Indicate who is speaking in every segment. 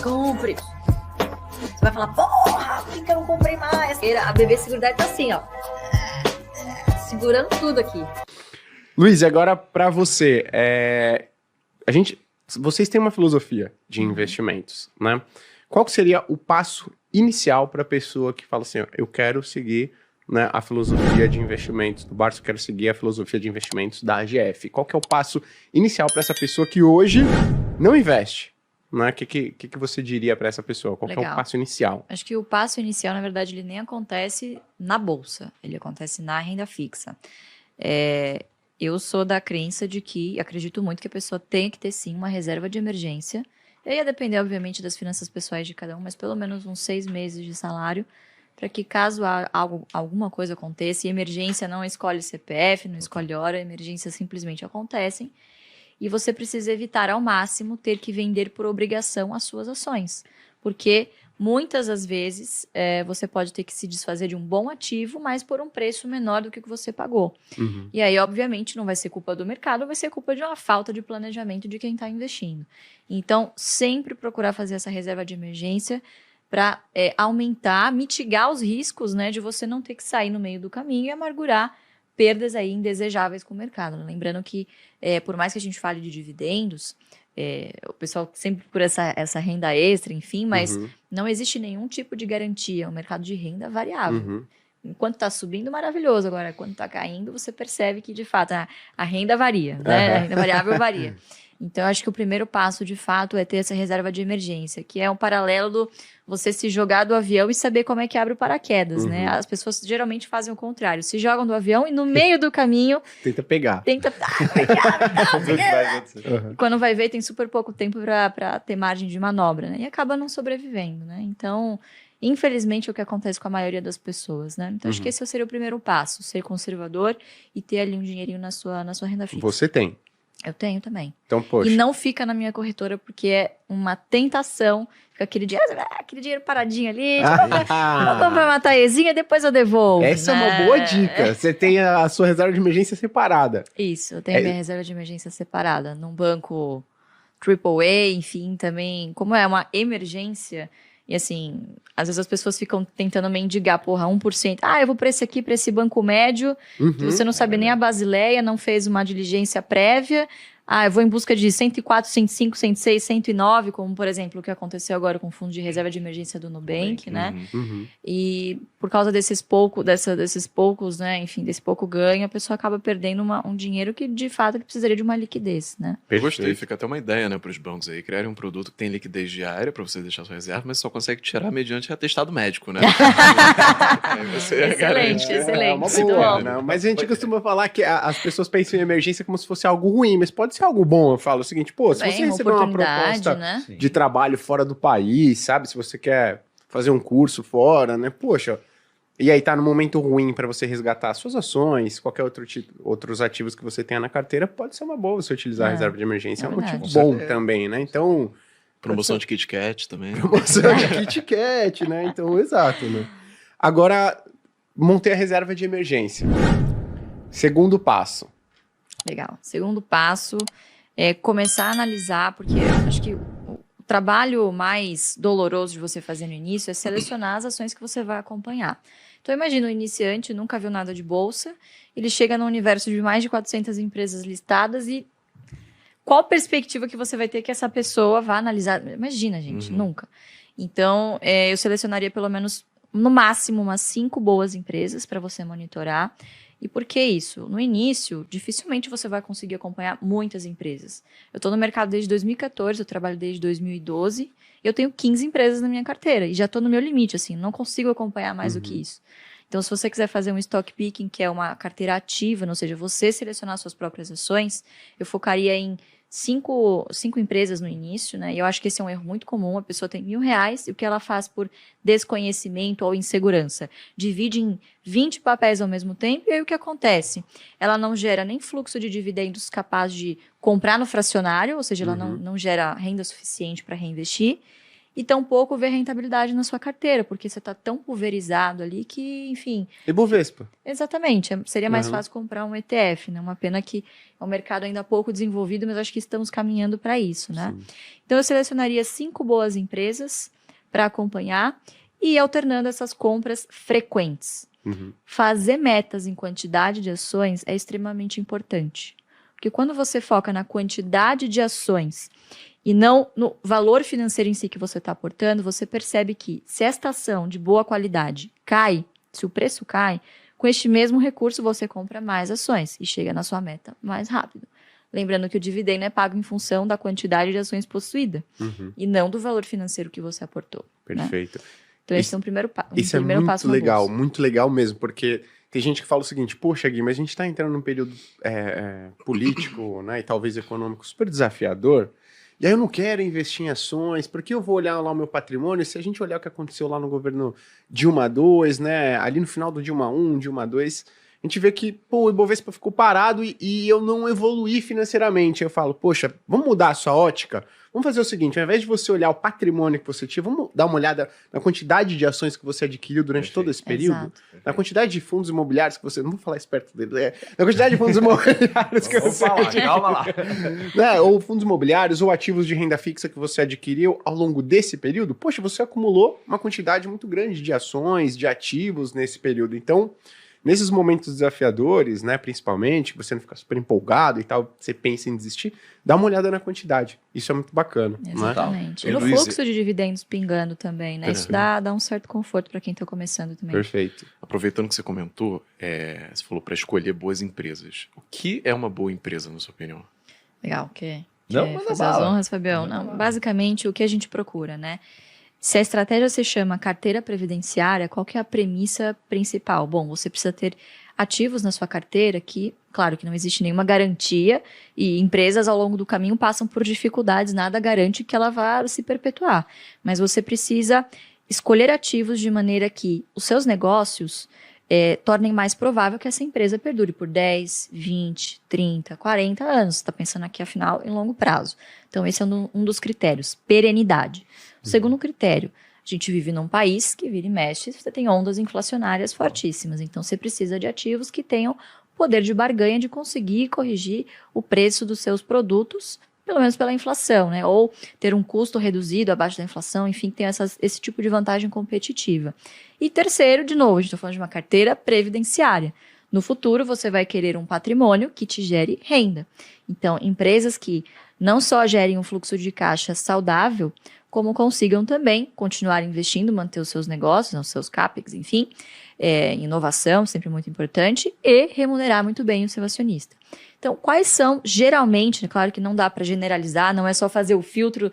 Speaker 1: compre. Você vai falar, porra, por que eu não comprei mais? A BB Seguridade tá assim, ó. Segurando tudo aqui.
Speaker 2: Luiz, agora para você, vocês têm uma filosofia de investimentos, né? Qual que seria o passo inicial para a pessoa que fala assim, ó, eu quero seguir, né, a filosofia de investimentos do Barça, eu quero seguir a filosofia de investimentos da AGF? Qual que é o passo inicial para essa pessoa que hoje não investe? Né? O que você diria para essa pessoa? Qual que é o passo inicial?
Speaker 1: Acho que o passo inicial, na verdade, ele nem acontece na bolsa, ele acontece na renda fixa. Eu sou da crença de que, acredito muito que a pessoa tem que ter sim uma reserva de emergência. Ia depender, obviamente, das finanças pessoais de cada um, mas pelo menos uns 6 meses de salário, para que caso alguma coisa aconteça, e emergência não escolhe CPF, não escolhe hora, emergências simplesmente acontecem, e você precisa evitar ao máximo ter que vender por obrigação as suas ações, porque muitas das vezes você pode ter que se desfazer de um bom ativo, mas por um preço menor do que você pagou.
Speaker 2: Uhum.
Speaker 1: E aí, obviamente, não vai ser culpa do mercado, vai ser culpa de uma falta de planejamento de quem está investindo. Então, sempre procurar fazer essa reserva de emergência para aumentar, mitigar os riscos, né, de você não ter que sair no meio do caminho e amargurar perdas aí indesejáveis com o mercado. Lembrando que, por mais que a gente fale de dividendos, o pessoal sempre procura essa renda extra, enfim, mas não existe nenhum tipo de garantia. O mercado de renda é variável.
Speaker 2: Uhum.
Speaker 1: Enquanto está subindo, maravilhoso. Agora, quando está caindo, você percebe que, de fato, a renda varia, né? A renda variável varia. Então, eu acho que o primeiro passo, de fato, é ter essa reserva de emergência, que é um paralelo do você se jogar do avião e saber como é que abre o paraquedas, né? As pessoas geralmente fazem o contrário. Se jogam do avião e no meio do caminho...
Speaker 2: Tenta pegar.
Speaker 1: Quando vai ver, tem super pouco tempo para ter margem de manobra, né? E acaba não sobrevivendo, né? Então... Infelizmente, é o que acontece com a maioria das pessoas, né? Então, acho que esse seria o primeiro passo, ser conservador e ter ali um dinheirinho na sua renda fixa.
Speaker 2: Você tem?
Speaker 1: Eu tenho também.
Speaker 2: Então, poxa.
Speaker 1: E não fica na minha corretora, porque é uma tentação. Fica aquele dinheiro paradinho ali. Vou comprar uma taezinha, depois eu devolvo.
Speaker 2: Essa é uma boa dica. Você tem a sua reserva de emergência separada.
Speaker 1: Isso, eu tenho a minha reserva de emergência separada. Num banco AAA, enfim, também. Como é uma emergência... E assim, às vezes as pessoas ficam tentando mendigar, 1%. Eu vou para esse aqui, para esse banco médio, que você não sabe nem a Basileia, não fez uma diligência prévia. Eu vou em busca de 104, 105, 106, 109, como, por exemplo, o que aconteceu agora com o Fundo de Reserva de Emergência do Nubank, né? E por causa desses poucos, né, enfim, desse pouco ganho, a pessoa acaba perdendo um dinheiro que, de fato, ele precisaria de uma liquidez, né?
Speaker 3: Eu gostei, fica até uma ideia, né, para os bancos aí, criarem um produto que tem liquidez diária para você deixar sua reserva, mas só consegue tirar mediante atestado médico, né?
Speaker 1: Excelente.
Speaker 2: É uma boa, né? Mas a gente costuma falar que as pessoas pensam em emergência como se fosse algo ruim, mas pode ser algo bom. Eu falo o seguinte, se você receber uma proposta, né, de trabalho fora do país, sabe? Se você quer fazer um curso fora, né? Poxa, e aí tá no momento ruim para você resgatar suas ações, qualquer outros ativos que você tenha na carteira, pode ser uma boa você utilizar a reserva de emergência. É um motivo bom também, né? Então...
Speaker 3: Promoção de Kit Kat também.
Speaker 2: Promoção de Kit Kat, né? Então, exato, né? Agora, montei a reserva de emergência. Segundo passo.
Speaker 1: Legal. Segundo passo é começar a analisar, porque acho que o trabalho mais doloroso de você fazer no início é selecionar as ações que você vai acompanhar. Então, imagina um iniciante, nunca viu nada de bolsa, ele chega no universo de mais de 400 empresas listadas e qual perspectiva que você vai ter que essa pessoa vá analisar? Imagina, gente, nunca. Então, eu selecionaria pelo menos, no máximo, umas 5 boas empresas para você monitorar. E por que isso? No início, dificilmente você vai conseguir acompanhar muitas empresas. Eu estou no mercado desde 2014, eu trabalho desde 2012, e eu tenho 15 empresas na minha carteira, e já estou no meu limite, assim, não consigo acompanhar mais do que isso. Então, se você quiser fazer um stock picking, que é uma carteira ativa, ou seja, você selecionar suas próprias ações, eu focaria em 5 empresas no início, né? E eu acho que esse é um erro muito comum. A pessoa tem R$1.000 e o que ela faz por desconhecimento ou insegurança? Divide em 20 papéis ao mesmo tempo e aí o que acontece? Ela não gera nem fluxo de dividendos capaz de comprar no fracionário, ou seja, ela não gera renda suficiente para reinvestir. e tampouco ver rentabilidade na sua carteira, porque você está tão pulverizado ali que, enfim...
Speaker 2: E Bovespa.
Speaker 1: Exatamente, seria mais fácil comprar um ETF, né? Uma pena que é um mercado ainda pouco desenvolvido, mas acho que estamos caminhando para isso, né? Sim. Então, eu selecionaria 5 boas empresas para acompanhar e ir alternando essas compras frequentes. Fazer metas em quantidade de ações é extremamente importante, porque quando você foca na quantidade de ações e não no valor financeiro em si que você está aportando, você percebe que se esta ação de boa qualidade cai, se o preço cai, com este mesmo recurso você compra mais ações e chega na sua meta mais rápido. Lembrando que o dividendo é pago em função da quantidade de ações possuída e não do valor financeiro que você aportou.
Speaker 2: Perfeito.
Speaker 1: Né? Então esse é um primeiro passo.
Speaker 2: Isso é muito legal mesmo, porque tem gente que fala o seguinte, poxa, Gui, mas a gente está entrando num período político, né, e talvez econômico super desafiador, e aí eu não quero investir em ações, porque eu vou olhar lá o meu patrimônio, se a gente olhar o que aconteceu lá no governo Dilma II, né, ali no final do Dilma I, Dilma II, a gente vê que, pô, o Ibovespa ficou parado e eu não evoluí financeiramente. Eu falo, poxa, vamos mudar a sua ótica? Vamos fazer o seguinte, ao invés de você olhar o patrimônio que você tinha, vamos dar uma olhada na quantidade de ações que você adquiriu durante todo esse período? Exato. Na quantidade de fundos imobiliários que você... Não vou falar esperto dele, na quantidade de fundos imobiliários que você adquiriu. Calma lá. Né? Ou fundos imobiliários ou ativos de renda fixa que você adquiriu ao longo desse período. Poxa, você acumulou uma quantidade muito grande de ações, de ativos nesse período. Então... Nesses momentos desafiadores, né, principalmente, que você não fica super empolgado e tal, você pensa em desistir, dá uma olhada na quantidade. Isso é muito bacana.
Speaker 1: Exatamente.
Speaker 2: Né?
Speaker 1: E no fluxo de dividendos pingando também, né? Isso dá um certo conforto para quem está começando também.
Speaker 2: Perfeito.
Speaker 3: Aproveitando que você comentou, você falou para escolher boas empresas. O que é uma boa empresa, na sua opinião?
Speaker 1: Legal, quer fazer as honras, Fabião? Não, basicamente, o que a gente procura, né? Se a estratégia se chama carteira previdenciária, qual que é a premissa principal? Bom, você precisa ter ativos na sua carteira que, claro que não existe nenhuma garantia e empresas ao longo do caminho passam por dificuldades, nada garante que ela vá se perpetuar. Mas você precisa escolher ativos de maneira que os seus negócios tornem mais provável que essa empresa perdure por 10, 20, 30, 40 anos. Você está pensando aqui, afinal, em longo prazo. Então, esse é um dos critérios, perenidade. O segundo critério, a gente vive num país que vira e mexe, você tem ondas inflacionárias fortíssimas, então você precisa de ativos que tenham poder de barganha de conseguir corrigir o preço dos seus produtos, pelo menos pela inflação, né? Ou ter um custo reduzido abaixo da inflação, enfim, que tem esse tipo de vantagem competitiva. E terceiro, de novo, a gente está falando de uma carteira previdenciária. No futuro, você vai querer um patrimônio que te gere renda. Então, empresas que não só gerem um fluxo de caixa saudável, como consigam também continuar investindo, manter os seus negócios, os seus CAPEX, enfim, inovação, sempre muito importante, e remunerar muito bem o seu acionista. Então, quais são, geralmente, claro que não dá para generalizar, não é só fazer o filtro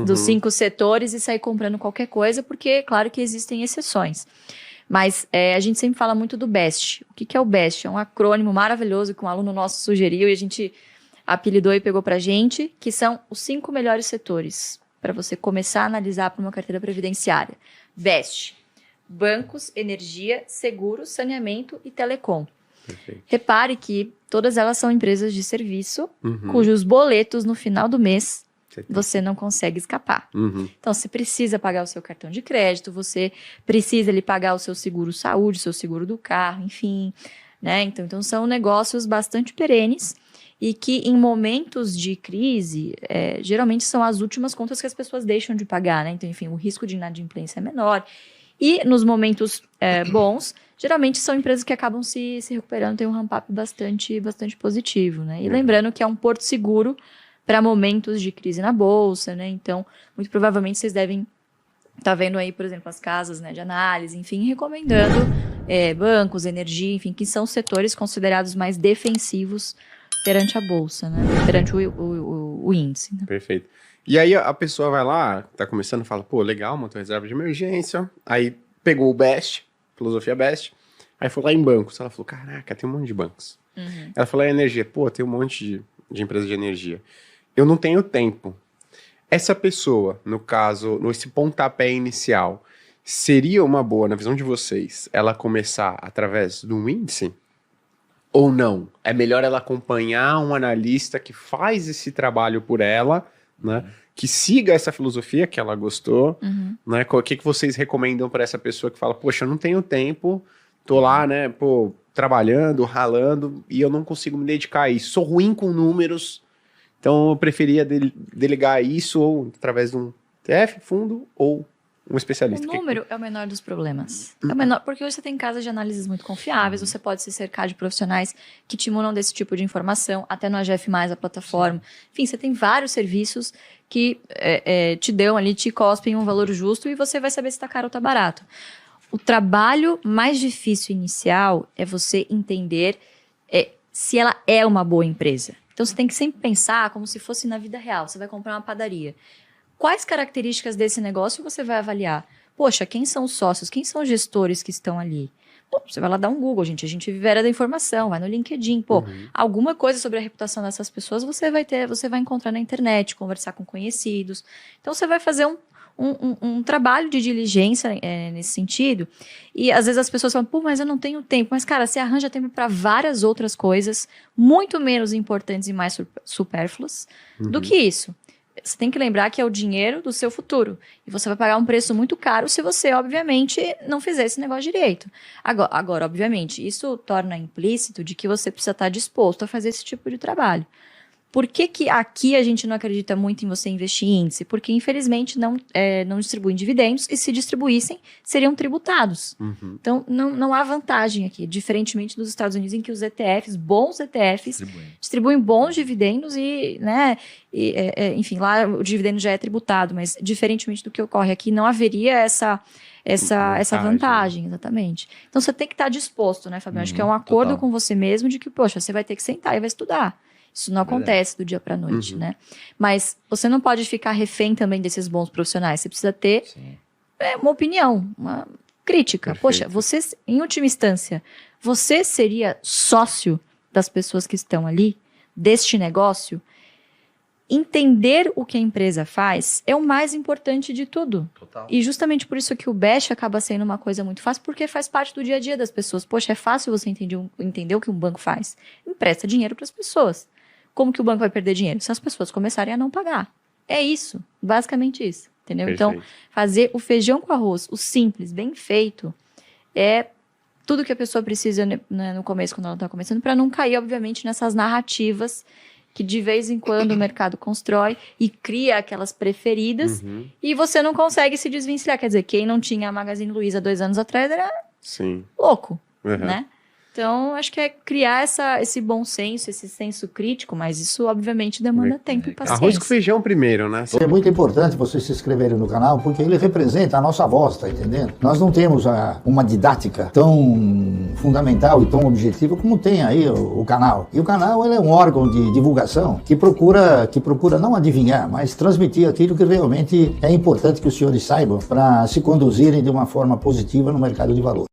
Speaker 1: dos 5 setores e sair comprando qualquer coisa, porque, claro que existem exceções. Mas a gente sempre fala muito do BEST. O que é o BEST? É um acrônimo maravilhoso que um aluno nosso sugeriu e a gente apelidou e pegou para a gente, que são os 5 melhores setores para você começar a analisar para uma carteira previdenciária. BEST, bancos, energia, seguros, saneamento e telecom.
Speaker 2: Perfeito.
Speaker 1: Repare que todas elas são empresas de serviço, cujos boletos no final do mês você não consegue escapar. Então, você precisa pagar o seu cartão de crédito, você precisa pagar o seu seguro saúde, o seu seguro do carro, enfim. Né? Então, são negócios bastante perenes e que em momentos de crise, geralmente são as últimas contas que as pessoas deixam de pagar, né? Então, enfim, o risco de inadimplência é menor. E nos momentos bons, geralmente são empresas que acabam se recuperando, tem um ramp-up bastante positivo, né? E lembrando que é um porto seguro para momentos de crise na bolsa, né? Então, muito provavelmente vocês devem estar vendo aí, por exemplo, as casas, né, de análise, enfim, recomendando bancos, energia, enfim, que são setores considerados mais defensivos perante a bolsa, né? Perante o índice. Né?
Speaker 2: Perfeito. E aí a pessoa vai lá, tá começando, fala, pô, legal, montou reserva de emergência, aí pegou o BEST, filosofia BEST, aí foi lá em bancos, ela falou, caraca, tem um monte de bancos. Ela falou, energia, pô, tem um monte de empresas de energia. Eu não tenho tempo. Essa pessoa, no caso, nesse pontapé inicial, seria uma boa, na visão de vocês, ela começar através de um índice? Ou não? É melhor ela acompanhar um analista que faz esse trabalho por ela, né? que siga essa filosofia que ela gostou, né? O que vocês recomendam para essa pessoa que fala, poxa, eu não tenho tempo, tô lá, né, pô, trabalhando, ralando, e eu não consigo me dedicar a isso. Sou ruim com números, então eu preferia delegar isso ou através de um TF, fundo ou um especialista.
Speaker 1: O número é o menor dos problemas. É o menor, porque hoje você tem casas de análises muito confiáveis, você pode se cercar de profissionais que te munam desse tipo de informação, até no AGF+, a plataforma. Enfim, você tem vários serviços que te dão ali, te cospem um valor justo e você vai saber se está caro ou está barato. O trabalho mais difícil inicial é você entender se ela é uma boa empresa. Então, você tem que sempre pensar como se fosse na vida real. Você vai comprar uma padaria. Quais características desse negócio você vai avaliar? Poxa, quem são os sócios? Quem são os gestores que estão ali? Pô, você vai lá dar um Google, gente. A gente vive a era da informação, vai no LinkedIn. Pô, alguma coisa sobre a reputação dessas pessoas você vai encontrar na internet, conversar com conhecidos. Então, você vai fazer um trabalho de diligência nesse sentido. E às vezes as pessoas falam, pô, mas eu não tenho tempo. Mas, cara, você arranja tempo para várias outras coisas, muito menos importantes e mais supérfluas do que isso. Você tem que lembrar que é o dinheiro do seu futuro. E você vai pagar um preço muito caro se você, obviamente, não fizer esse negócio direito. Agora, obviamente, isso torna implícito de que você precisa estar disposto a fazer esse tipo de trabalho. Por que aqui a gente não acredita muito em você investir em índice? Porque, infelizmente, não distribuem dividendos e, se distribuíssem, seriam tributados. Então, não há vantagem aqui, diferentemente dos Estados Unidos, em que os ETFs, bons ETFs, distribuem bons dividendos e, né, enfim, lá o dividendo já é tributado, mas, diferentemente do que ocorre aqui, não haveria essa vantagem, exatamente. Então, você tem que estar disposto, né, Fabiano? Acho que é um acordo com você mesmo de que, poxa, você vai ter que sentar e vai estudar. Isso não acontece do dia para a noite, né? Mas você não pode ficar refém também desses bons profissionais. Você precisa ter uma opinião, uma crítica.
Speaker 2: Perfeito.
Speaker 1: Poxa, você, em última instância, você seria sócio das pessoas que estão ali, deste negócio? Entender o que a empresa faz é o mais importante de tudo.
Speaker 4: Total.
Speaker 1: E justamente por isso que o BESH acaba sendo uma coisa muito fácil, porque faz parte do dia a dia das pessoas. Poxa, é fácil você entender o que um banco faz. Empresta dinheiro para as pessoas. Como que o banco vai perder dinheiro? Se as pessoas começarem a não pagar. É isso, basicamente isso, entendeu?
Speaker 2: Perfeito.
Speaker 1: Então, fazer o feijão com arroz, o simples, bem feito, é tudo que a pessoa precisa, né, no começo, quando ela está começando, para não cair, obviamente, nessas narrativas que de vez em quando o mercado constrói e cria aquelas preferidas e você não consegue se desvencilhar. Quer dizer, quem não tinha a Magazine Luiza 2 anos atrás era louco, né? Então, acho que é criar esse bom senso, esse senso crítico, mas isso, obviamente, demanda tempo e paciência.
Speaker 2: Arroz com feijão primeiro, né?
Speaker 5: É muito importante vocês se inscreverem no canal, porque ele representa a nossa voz, tá entendendo? Nós não temos uma didática tão fundamental e tão objetiva como tem aí o canal. E o canal, ele é um órgão de divulgação que procura não adivinhar, mas transmitir aquilo que realmente é importante que os senhores saibam para se conduzirem de uma forma positiva no mercado de valores.